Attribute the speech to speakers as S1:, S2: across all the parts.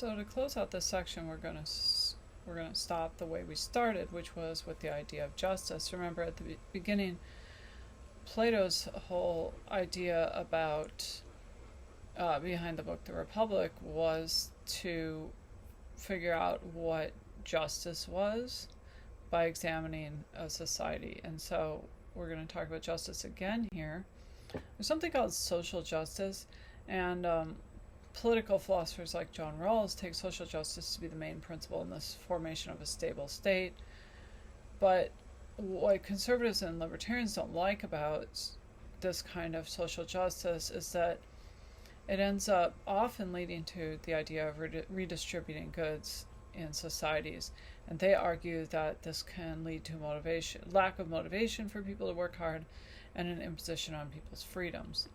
S1: So to close out this section, we're going to stop the way we started, which was with the idea of justice. Remember at the beginning, Plato's whole idea about behind the book The Republic was to figure out what justice was by examining a society. And so we're going to talk about justice again here. There's something called social justice, and political philosophers like John Rawls take social justice to be the main principle in this formation of a stable state. But what conservatives and libertarians don't like about this kind of social justice is that it ends up often leading to the idea of redistributing goods in societies. And they argue that this can lead to lack of motivation for people to work hard, and an imposition on people's freedoms.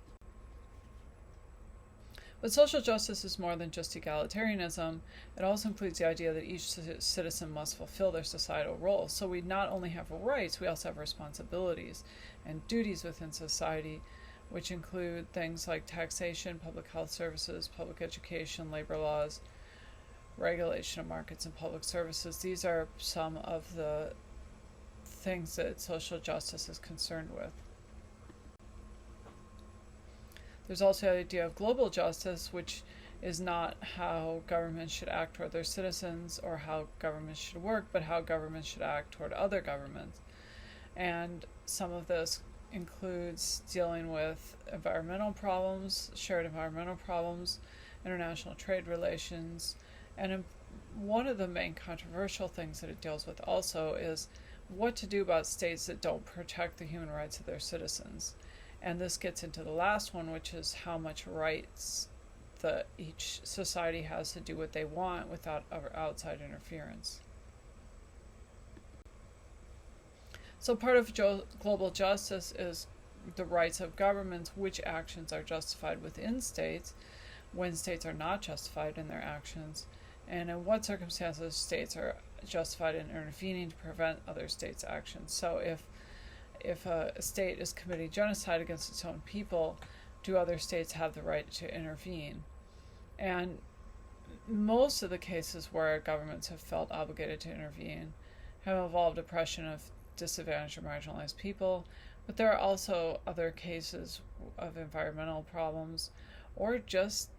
S1: But social justice is more than just egalitarianism. It also includes the idea that each citizen must fulfill their societal role. So we not only have rights, we also have responsibilities and duties within society, which include things like taxation, public health services, public education, labor laws, regulation of markets and public services. These are some of the things that social justice is concerned with. There's also the idea of global justice, which is not how governments should act toward their citizens or how governments should work, but how governments should act toward other governments. And some of this includes dealing with environmental problems, shared environmental problems, international trade relations, and one of the main controversial things that it deals with also is what to do about states that don't protect the human rights of their citizens. And this gets into the last one, which is how much rights that each society has to do what they want without outside interference. So part of global justice is the rights of governments, which actions are justified within states, when states are not justified in their actions, and in what circumstances states are justified in intervening to prevent other states' actions. So if a state is committing genocide against its own people, do other states have the right to intervene? And most of the cases where governments have felt obligated to intervene have involved oppression of disadvantaged or marginalized people, but there are also other cases of environmental problems, or just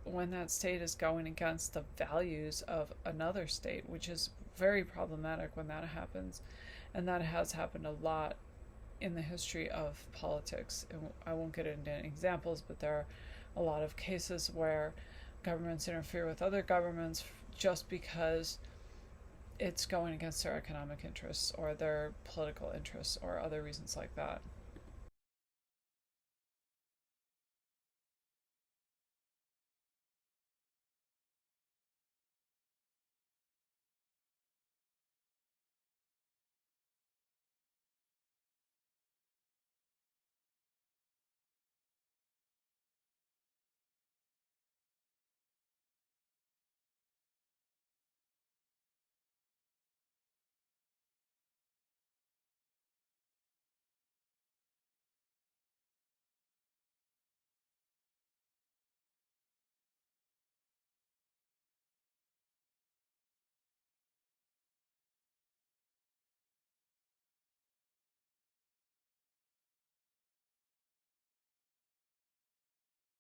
S1: when that state is going against the values of another state, which is very problematic when that happens. And that has happened a lot in the history of politics. And I won't get into any examples, but there are a lot of cases where governments interfere with other governments just because it's going against their economic interests or their political interests or other reasons like that.